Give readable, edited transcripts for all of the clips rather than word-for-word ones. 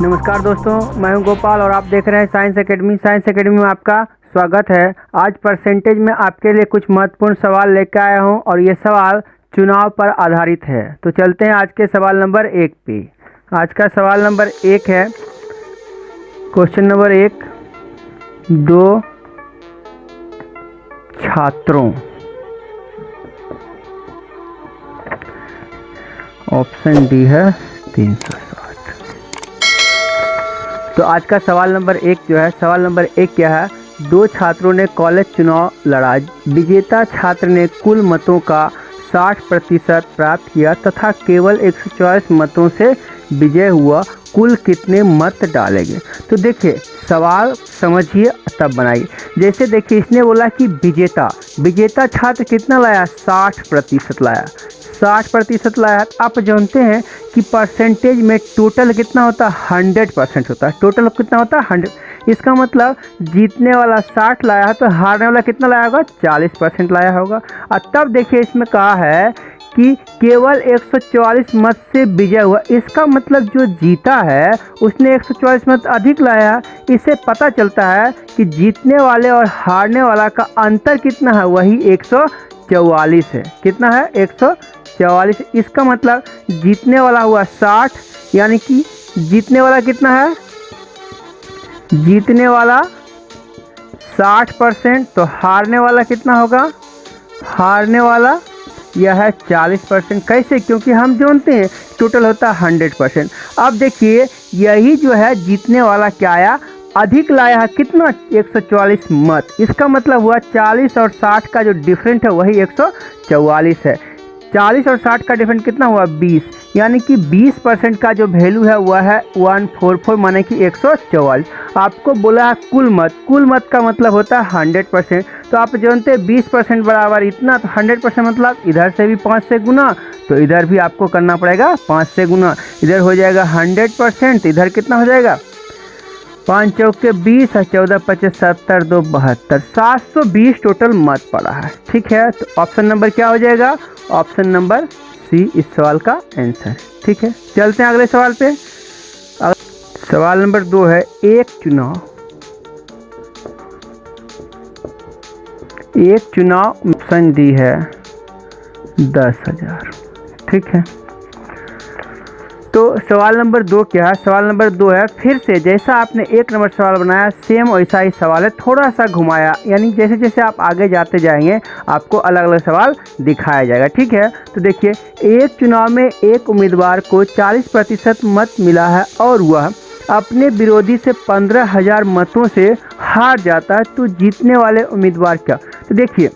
नमस्कार दोस्तों, मैं हूं गोपाल और आप देख रहे हैं साइंस एकेडमी। साइंस एकेडमी में आपका स्वागत है। आज परसेंटेज में आपके लिए कुछ महत्वपूर्ण सवाल लेकर आया हूं और ये सवाल चुनाव पर आधारित है। तो चलते हैं आज के सवाल नंबर 1 पे। आज का सवाल नंबर 1 है, क्वेश्चन नंबर 1, 2 छात्रों, ऑप्शन डी है 360। तो आज का सवाल नंबर 1 जो है, सवाल नंबर 1 क्या है? 2 छात्रों ने कॉलेज चुनाव लड़ा। विजेता छात्र ने कुल मतों का 60% प्राप्त किया तथा केवल 124 मतों से विजय हुआ। कुल कितने मत डाले गए? तो देखिए, सवाल समझिए तब बनाइए। जैसे देखिए, इसने बोला कि विजेता छात्र कितना लाया? 60% लाया। 60% लाया। आप जानते हैं कि परसेंटेज में टोटल कितना होता है? 100% होता है। टोटल कितना होता है? 100। इसका मतलब जीतने वाला 60 लाया है तो हारने वाला कितना लाया होगा? 40% लाया होगा। और तब देखिए, इसमें कहा है कि केवल 144 मत से विजय हुआ। इसका मतलब जो जीता है उसने 144 मत अधिक लाया है। इससे पता चलता है कि जीतने वाले और हारने वाला का अंतर कितना है? वही 144 है। कितना है? 144। इसका मतलब जीतने वाला हुआ 60, यानी कि जीतने वाला कितना है? जीतने वाला 60%। तो हारने वाला कितना होगा? हारने वाला यह है 40%। कैसे? क्योंकि हम जानते हैं टोटल होता है 100%। अब देखिए, यही जो है जीतने वाला क्या आया? अधिक लाया है। कितना? 144 मत। इसका मतलब हुआ 40 और 60 का जो डिफरेंट है वही 144 है। 40 और 60 का डिफरेंट कितना हुआ? 20, यानी कि 20% का जो वैल्यू है वह है 144, माने कि 144। आपको बोला है कुल मत। कुल मत का मतलब होता है 100%। तो आप जानते हैं 20% बराबर इतना, तो 100% मतलब इधर से भी 5 से गुना, तो इधर भी आपको करना पड़ेगा 5 से गुना। इधर हो जाएगा 100%, इधर कितना हो जाएगा? 5 चौके 20 और 14 25 70 2 72, 720 टोटल मत पड़ा है। ठीक है, तो ऑप्शन नंबर क्या हो जाएगा? ऑप्शन नंबर सी इस सवाल का आंसर। ठीक है, चलते हैं अगले सवाल पे। सवाल नंबर 2 है, एक चुनाव, ऑप्शन डी है 10,000। ठीक है, तो सवाल नंबर 2 क्या है? सवाल नंबर 2 है, फिर से जैसा आपने 1 नंबर सवाल बनाया सेम वैसा ही सवाल है, थोड़ा सा घुमाया। यानी जैसे जैसे आप आगे जाते जाएंगे आपको अलग अलग सवाल दिखाया जाएगा। ठीक है, तो देखिए, एक चुनाव में एक उम्मीदवार को 40% मत मिला है और वह अपने विरोधी से 15,000 मतों से हार जाता है, तो जीतने वाले उम्मीदवार क्या? तो देखिए,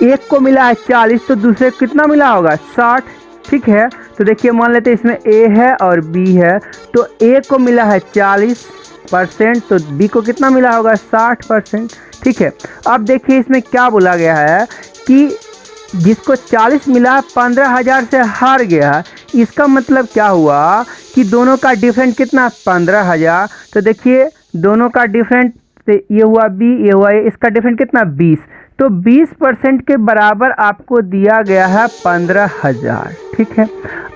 एक को मिला है 40, तो दूसरे को कितना मिला होगा? 60। ठीक है, तो देखिए, मान लेते हैं इसमें ए है और बी है, तो ए को मिला है 40%, तो बी को कितना मिला होगा? 60%। ठीक है, अब देखिए इसमें क्या बोला गया है कि जिसको 40 मिला 15,000 से हार गया। इसका मतलब क्या हुआ कि दोनों का डिफरेंट कितना? 15,000। तो देखिए, दोनों का डिफरेंट, ये हुआ बी, ये हुआ ए, इसका डिफरेंट कितना? 20। तो 20% के बराबर आपको दिया गया है 15,000। ठीक है,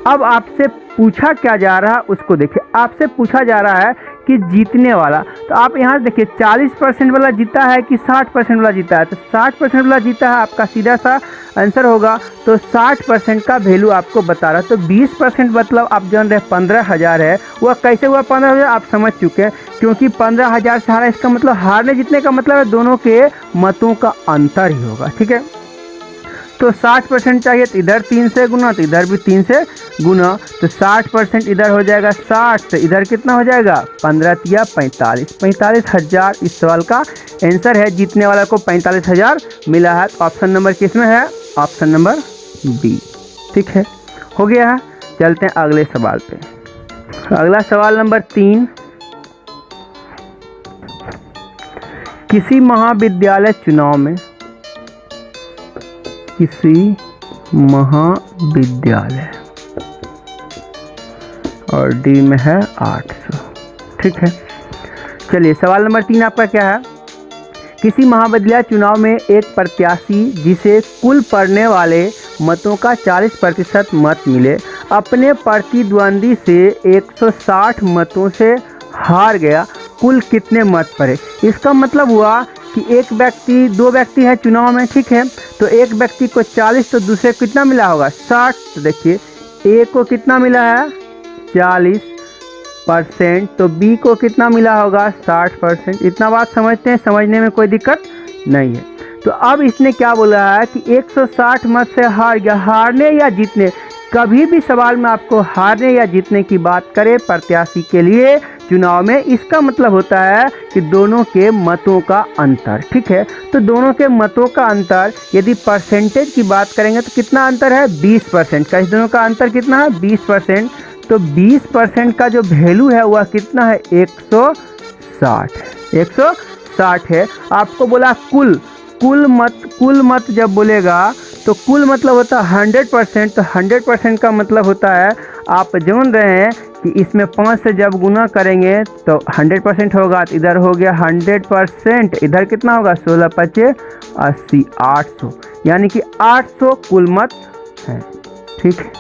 अब आपसे पूछा क्या जा रहा है उसको देखिए। आपसे पूछा जा रहा है कि जीतने वाला, तो आप यहाँ देखिए 40% वाला जीता है कि 60% वाला जीता है? तो 60% वाला जीता है, आपका सीधा सा आंसर होगा। तो 60% का वैल्यू आपको बता रहा है। तो 20% मतलब आप जान रहे 15,000 है, वह कैसे हुआ 15,000? आप समझ चुके हैं, क्योंकि 15,000 से हारा। इसका मतलब हारने जीतने का मतलब है दोनों के मतों का अंतर ही होगा। ठीक है, तो 60% चाहिए तो इधर 3 से गुना, तो इधर भी 3 से गुना, तो 60% इधर हो जाएगा 60, तो इधर कितना हो जाएगा? 15 या 45, 45,000 इस सवाल का आंसर है। जीतने वाला को 45,000 मिला है। तो ऑप्शन नंबर किसमें है? Option number B. ठीक है, हो गया है। चलते हैं अगले सवाल पे। अगला सवाल नंबर 3, किसी महाविद्यालय चुनाव में, किसी महाविद्यालय, और डी में है 800। ठीक है, चलिए सवाल नंबर 3 आपका क्या है? किसी महाविद्यालय चुनाव में एक प्रत्याशी जिसे कुल पड़ने वाले मतों का 40% मत मिले अपने प्रतिद्वंदी से 160 मतों से हार गया, कुल कितने मत पड़े। इसका मतलब हुआ कि एक व्यक्ति, दो व्यक्ति है चुनाव में, ठीक है, तो एक व्यक्ति को 40 तो दूसरे को कितना मिला होगा 60। तो देखिए ए को कितना मिला है 40%, तो बी को कितना मिला होगा 60%। इतना बात समझते हैं, समझने में कोई दिक्कत नहीं है। तो अब इसने क्या बोला है कि 160 मत से हार गया। हारने या जीतने, कभी भी सवाल में आपको हारने या जीतने की बात करे प्रत्याशी के लिए चुनाव में, इसका मतलब होता है कि दोनों के मतों का अंतर, ठीक है। तो दोनों के मतों का अंतर, यदि परसेंटेज की बात करेंगे तो कितना अंतर है 20% का। इस दोनों का अंतर कितना है 20%। तो 20% का जो वैल्यू है वह कितना है 160 है। आपको बोला कुल मत जब बोलेगा तो कुल मतलब होता है 100%। तो 100% का मतलब होता है, आप जान रहे हैं कि इसमें 5 से जब गुना करेंगे तो 100% होगा। तो इधर हो गया 100%, इधर कितना होगा 16 5 80 800, यानी कि 800 कुल मत है, ठीक है।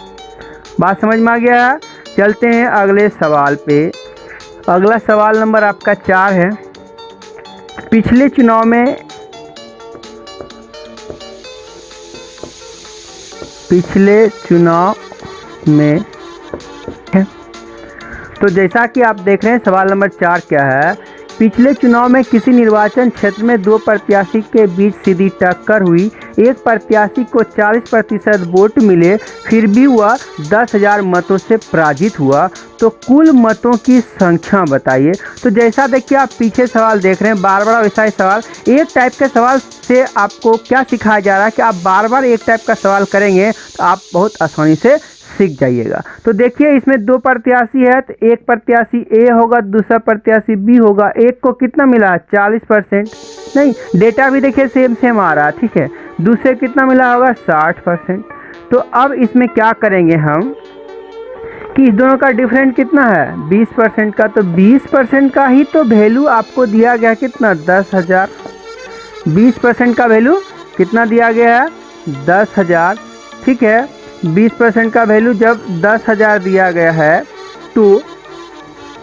बात समझ में आ गया है। चलते हैं अगले सवाल पे। अगला सवाल नंबर आपका 4 है। पिछले चुनाव में है। तो जैसा कि आप देख रहे हैं सवाल नंबर 4 क्या है। पिछले चुनाव में किसी निर्वाचन क्षेत्र में दो प्रत्याशी के बीच सीधी टक्कर हुई। एक प्रत्याशी को 40% वोट मिले, फिर भी वह 10,000 मतों से पराजित हुआ। तो कुल मतों की संख्या बताइए। तो जैसा देखिए आप पीछे सवाल देख रहे हैं, बार बार वैसा ही सवाल, एक टाइप के सवाल से आपको क्या सिखाया जा रहा है कि आप बार बार एक टाइप का सवाल करेंगे तो आप बहुत आसानी से सीख जाइएगा। तो देखिए इसमें दो प्रत्याशी है, तो एक प्रत्याशी ए होगा, दूसरा प्रत्याशी बी होगा। एक को कितना मिला 40%, नहीं डेटा भी देखिए सेम आ रहा है, ठीक है। दूसरे कितना मिला होगा 60%। तो अब इसमें क्या करेंगे हम कि इस दोनों का डिफरेंट कितना है 20% का। तो 20% का ही तो वैल्यू आपको दिया गया कितना 10,000। 20% का वैल्यू कितना दिया गया है 10,000, ठीक है। 20% का वैल्यू जब 10,000 दिया गया है तो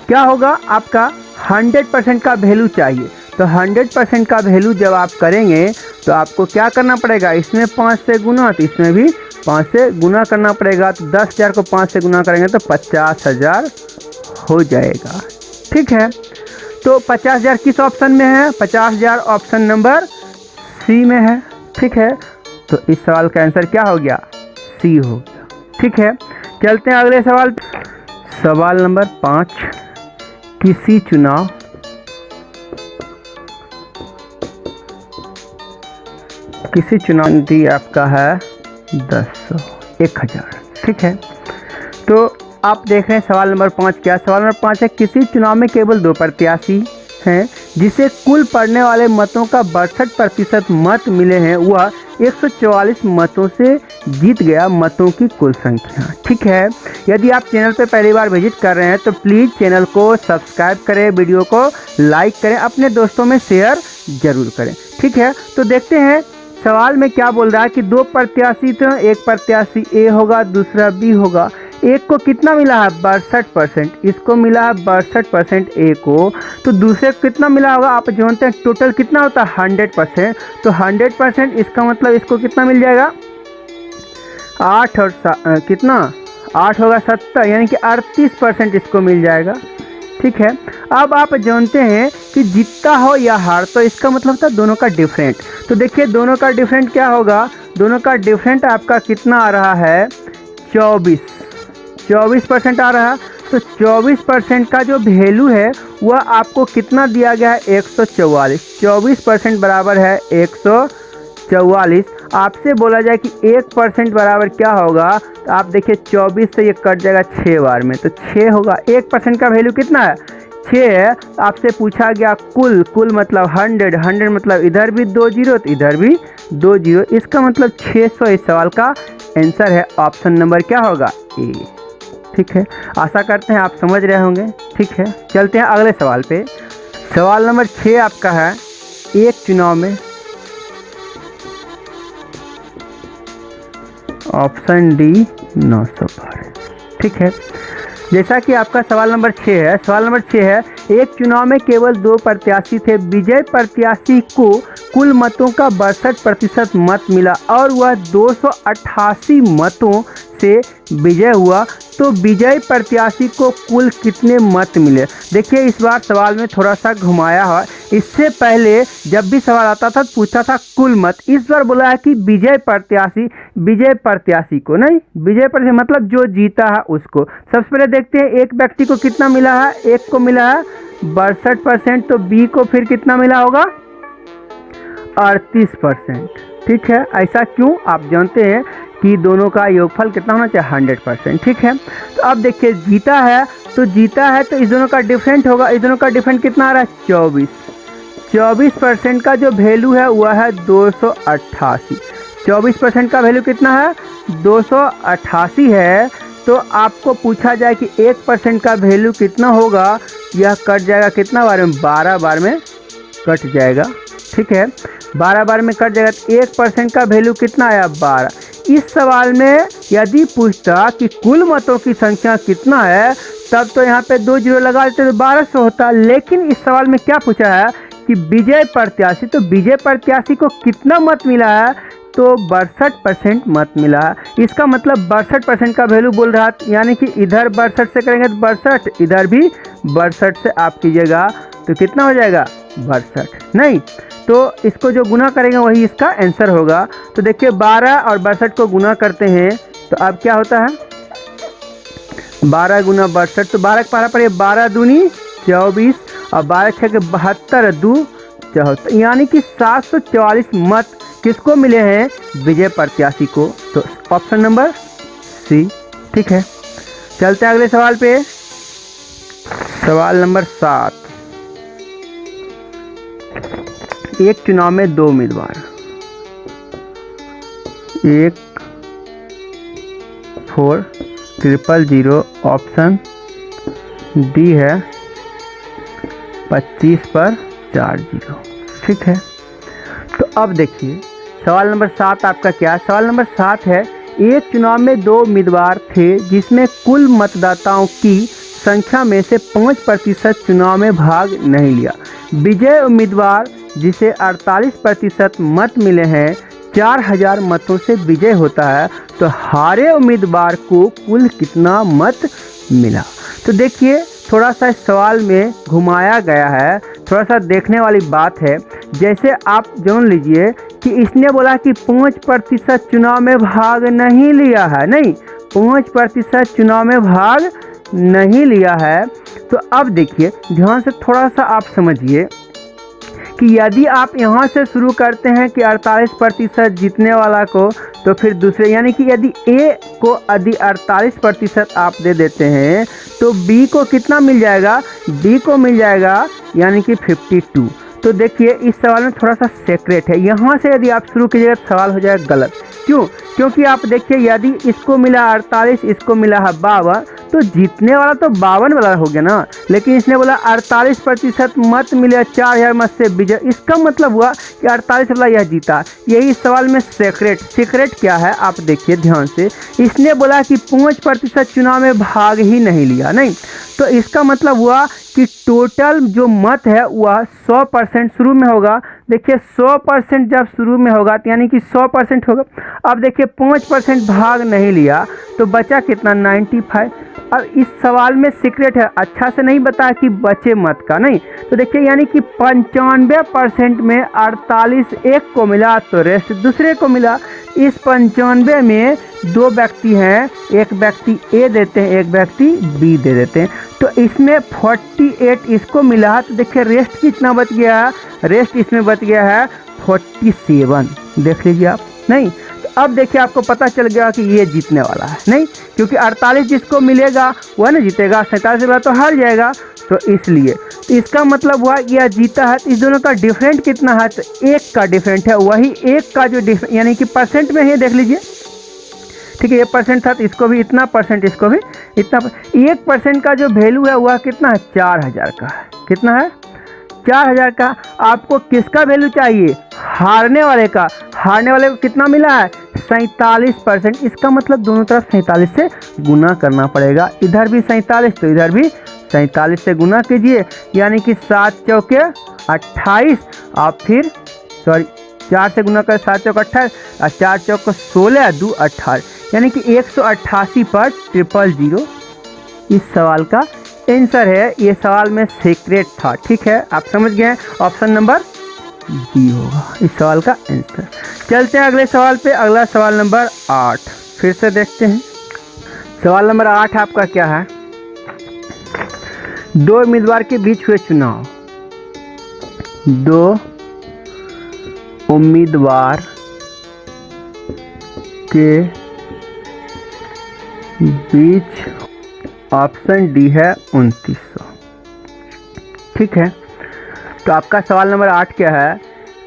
क्या होगा आपका 100% का वैल्यू चाहिए। तो 100% का वैल्यू जब आप करेंगे तो आपको क्या करना पड़ेगा, इसमें 5 से गुना तो इसमें भी 5 से गुना करना पड़ेगा। तो 10,000 को 5 से गुना करेंगे तो 50,000 हो जाएगा, ठीक है। तो 50,000 किस ऑप्शन में है 50,000 ऑप्शन नंबर सी में है, ठीक है। तो इस सवाल का आंसर क्या हो गया सी हो गया, ठीक है। चलते हैं अगले सवाल। सवाल नंबर 5। किसी चुनाव दी आपका है 10,000 1,000, ठीक है। तो आप देख रहे हैं सवाल नंबर 5 क्या। सवाल नंबर 5 है किसी चुनाव में केवल दो प्रत्याशी हैं जिसे कुल पड़ने वाले मतों का 62% मत मिले हैं, वह 144 मतों से जीत गया। मतों की कुल संख्या, ठीक है। यदि आप चैनल पर पहली बार विजिट कर रहे हैं तो प्लीज़ चैनल को सब्सक्राइब करें, वीडियो को लाइक करें, अपने दोस्तों में शेयर जरूर करें, ठीक है। तो देखते हैं सवाल में क्या बोल रहा है कि दो प्रत्याशी थे, एक प्रत्याशी ए होगा, दूसरा बी होगा। एक को कितना मिला है 62%, इसको मिला है 62% ए को। तो दूसरे को कितना मिला होगा आप जानते हैं, टोटल कितना होता है 100%। तो 100% इसका मतलब इसको कितना मिल जाएगा 8 और कितना 8 होगा 70, यानी कि 38% इसको मिल जाएगा, ठीक है। अब आप जानते हैं कि जीतता हो या हार, तो इसका मतलब था दोनों का डिफरेंट। तो देखिए दोनों का डिफरेंट क्या होगा, दोनों का डिफरेंट आपका कितना आ रहा है 24% आ रहा है। तो 24% का जो वैल्यू है वह आपको कितना दिया गया है 144। 24% बराबर है 144। आपसे बोला जाए कि 1% बराबर क्या होगा, तो आप देखिए 24 से ये कट जाएगा 6 बार में, तो 6 होगा। 1% का वैल्यू कितना है 6 है। आपसे पूछा गया कुल मतलब 100 मतलब इधर भी 2 जीरो तो इधर भी 2 जीरो, इसका मतलब 600 इस सवाल का आंसर है। ऑप्शन नंबर क्या होगा ए, ठीक है। आशा करते हैं आप समझ रहे होंगे, ठीक है। चलते हैं अगले सवाल पे। सवाल नंबर 6 आपका है एक चुनाव में, ऑप्शन डी 912, ठीक है। जैसा कि आपका सवाल नंबर 6 है, सवाल नंबर 6 है, एक चुनाव में केवल 2 प्रत्याशी थे, विजय प्रत्याशी को कुल मतों का 62% मत मिला और वह 288 मतों से विजय हुआ, तो विजय प्रत्याशी को कुल कितने मत मिले। देखिए इस बार सवाल में थोड़ा सा घुमाया है, इससे पहले जब भी सवाल आता था पूछता था कुल मत, इस बार बोला है कि विजय प्रत्याशी को नहीं, विजय प्रत्याशी मतलब जो जीता है उसको। सबसे पहले देखते हैं एक व्यक्ति को कितना मिला है, एक को मिला है 62%, तो बी को फिर कितना मिला होगा 38%। ठीक है, ऐसा क्यों, आप जानते हैं कि दोनों का योगफल कितना होना चाहिए 100%। ठीक है, तो अब देखिए जीता है तो इस दोनों का डिफरेंट होगा, इस दोनों का डिफरेंट कितना आ रहा है 24% का जो वैल्यू है वह है 288। 24% का वैल्यू कितना है 288 है। तो आपको पूछा जाए कि 1% का वैल्यू कितना होगा, यह कट जाएगा कितना बार में, 12 बार में कट जाएगा। ठीक है, 12 बार में कट जाएगा, तो 1% का वैल्यू कितना आया 12। इस सवाल में यदि पूछता कि कुल मतों की संख्या कितना है, तब तो यहाँ पे 2 जीरो लगा देते तो 1200 होता। लेकिन इस सवाल में क्या पूछा है कि विजय प्रत्याशी, तो विजय प्रत्याशी को कितना मत मिला है, तो 62% मत मिला है। इसका मतलब 62% का वैल्यू बोल रहा है, यानी कि इधर 62 से करेंगे तो 62, इधर भी 62 से आप कीजिएगा तो कितना हो जाएगा 62, नहीं तो इसको जो गुना करेंगे वही इसका आंसर होगा। तो देखिए 12 और 62 को गुना करते हैं तो अब क्या होता है 12 गुना 62, तो 12 का पारा पड़े 12 दूनी 24 और 12 छः के 72 2 74, यानी कि 744 मत किसको मिले हैं, विजय प्रत्याशी को। तो ऑप्शन नंबर सी। ठीक है, चलते हैं अगले सवाल पे। सवाल नंबर 7, एक चुनाव में 2 उम्मीदवार, 1-4-0-0, ऑप्शन डी है 25 पर 4 0। ठीक है, तो अब देखिए सवाल नंबर 7 आपका क्या है। सवाल नंबर 7 है, एक चुनाव में 2 उम्मीदवार थे जिसमें कुल मतदाताओं की संख्या में से 5% चुनाव में भाग नहीं लिया। विजय उम्मीदवार जिसे 48% मत मिले हैं 4000 मतों से विजय होता है, तो हारे उम्मीदवार को कुल कितना मत मिला। तो देखिए थोड़ा सा इस सवाल में घुमाया गया है, थोड़ा सा देखने वाली बात है। जैसे आप जान लीजिए कि इसने बोला कि 5% चुनाव में भाग नहीं लिया है, नहीं 5% चुनाव में भाग नहीं लिया है। तो अब देखिए ध्यान से थोड़ा सा आप समझिए कि यदि आप यहाँ से शुरू करते हैं कि 48% जीतने वाला को, तो फिर दूसरे यानी कि यदि ए को यदि 48% आप दे देते हैं तो बी को कितना मिल जाएगा, बी को मिल जाएगा यानी कि 52। तो देखिए इस सवाल में थोड़ा सा सीक्रेट है, यहाँ से यदि आप शुरू कीजिएगा तो सवाल हो जाएगा गलत। क्यों, क्योंकि आप देखिए यदि इसको मिला 48, इसको मिला है 52, तो जीतने वाला तो 52 वाला हो गया ना। लेकिन इसने बोला 48% मत मिले 4000 मत से विजय, इसका मतलब हुआ कि 48 वाला यह जीता। यही सवाल में सीक्रेट क्या है आप देखिए ध्यान से। इसने बोला कि 5% चुनाव में भाग ही नहीं लिया, नहीं तो इसका मतलब हुआ कि टोटल जो मत है वह 100% शुरू में होगा। देखिए 100% जब शुरू में होगा तो यानी कि 100% होगा। अब देखिए 5% भाग नहीं लिया तो बचा कितना 95। अब इस सवाल में सीक्रेट है, अच्छा से नहीं बताया कि बचे मत का, नहीं तो देखिए यानी कि 95% में 48 एक को मिला तो रेस्ट दूसरे को मिला। इस 95 में 2 व्यक्ति हैं, एक व्यक्ति ए देते हैं, एक व्यक्ति बी दे देते हैं, तो इसमें 48 इसको मिला। तो देखिए रेस्ट कितना बच गया है, रेस्ट इसमें बच गया है 47, देख लीजिए आप, नहीं तो अब देखिए आपको पता चल गया कि ये जीतने वाला है, नहीं क्योंकि 48 जिसको मिलेगा वह ना जीतेगा, 47 वाला तो हार जाएगा। तो इसलिए तो इसका मतलब हुआ यह जीता है। तो इस दोनों का डिफरेंट कितना है, तो 1 का डिफरेंट है, वही 1 का जो डिफरेंट यानी कि परसेंट में है, देख लीजिए ठीक है, ये परसेंट था तो इसको भी इतना परसेंट, इसको भी इतना। 1% का जो वैल्यू है वह कितना है 4000 का है, कितना है 4000 का। आपको किसका वैल्यू चाहिए, हारने वाले का। हारने वाले को कितना मिला है 47%, इसका मतलब दोनों तरफ 47 से गुना करना पड़ेगा। इधर भी 47 तो इधर भी 47 से गुना कीजिए, यानी कि 7 चौके 28 और फिर 4 से गुना कर 7 चौक 28 और 4 चौक 16 2 18, यानी कि 188 पर 000 इस सवाल का आंसर है। ये सवाल में सीक्रेट था, ठीक है, आप समझ गए। ऑप्शन नंबर डी होगा इस सवाल का आंसर। चलते हैं अगले सवाल पे। अगला सवाल नंबर 8 फिर से देखते हैं। सवाल नंबर 8 आपका क्या है? 2 उम्मीदवार के बीच हुए चुनाव, 2 उम्मीदवार के बीच, ऑप्शन डी है 2900, ठीक है। तो आपका सवाल नंबर 8 क्या है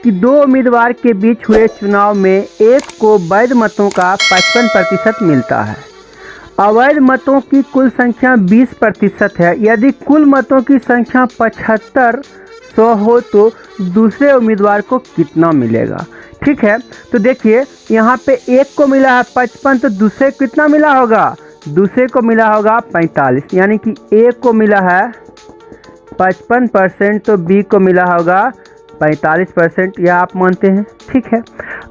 कि 2 उम्मीदवार के बीच हुए चुनाव में एक को वैध मतों का 55% मिलता है। अवैध मतों की कुल संख्या 20% है। यदि कुल मतों की संख्या 7500 हो तो दूसरे उम्मीदवार को कितना मिलेगा? ठीक है, तो देखिए यहाँ पे एक को मिला है 55, तो दूसरे को कितना मिला होगा? दूसरे को मिला होगा 45, यानी कि ए को मिला है 55%, तो बी को मिला होगा 45%, यह आप मानते हैं, ठीक है।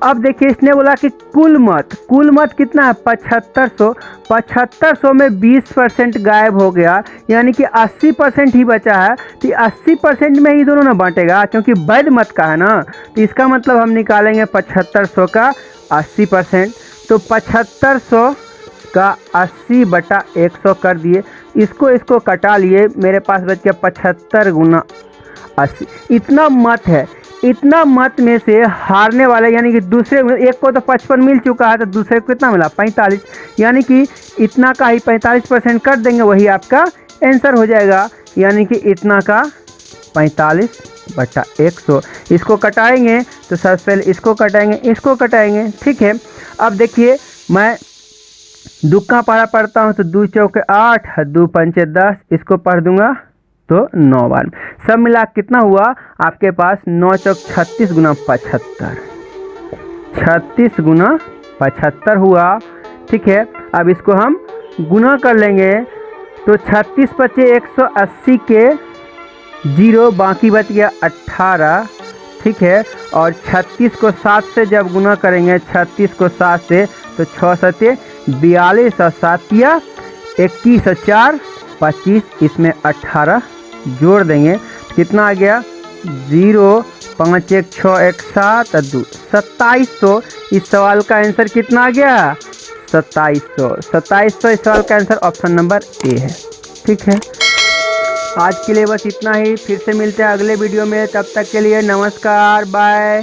अब देखिए इसने बोला कि कुल मत कितना है? 7500। 7500 में 20% गायब हो गया, यानी कि 80% ही बचा है। तो 80% में ही दोनों ना बांटेगा, क्योंकि वैध मत का है ना। तो इसका मतलब हम निकालेंगे 7500 का 80%, तो 7500 का 80/100 कर दिए। इसको कटा लिए, मेरे पास बच गया 75 गुना 80। इतना मत है, इतना मत में से हारने वाले यानी कि दूसरे, एक को तो 55 मिल चुका है, तो दूसरे को कितना मिला? 45, यानी कि इतना का ही 45% कर देंगे, वही आपका आंसर हो जाएगा। यानी कि इतना का 45/100। इसको कटाएंगे तो सबसे पहले इसको कटाएंगे, ठीक है। अब देखिए मैं दुक्का पारा पढ़ता हूँ, तो 2 चौके 8, 2 पंचे 10, इसको पढ़ दूंगा तो 9 बार। सब मिला कितना हुआ आपके पास? 9 चौक 36 गुना 75, 36 गुना 75 हुआ, ठीक है। अब इसको हम गुना कर लेंगे, तो 36 बचे 180 के 0, बाकी बच गया 18, ठीक है। और 36 को 7 से जब गुना करेंगे, 36 को 7 से, तो 6 7 42 और 7 21 और 4 25, इसमें 18 जोड़ देंगे, कितना आ गया? 0 5 1 6 1 7 और 2 2700। इस सवाल का आंसर कितना आ गया? 2700। इस सवाल का आंसर ऑप्शन नंबर ए है, ठीक है। आज के लिए बस इतना ही, फिर से मिलते हैं अगले वीडियो में। तब तक के लिए नमस्कार, बाय।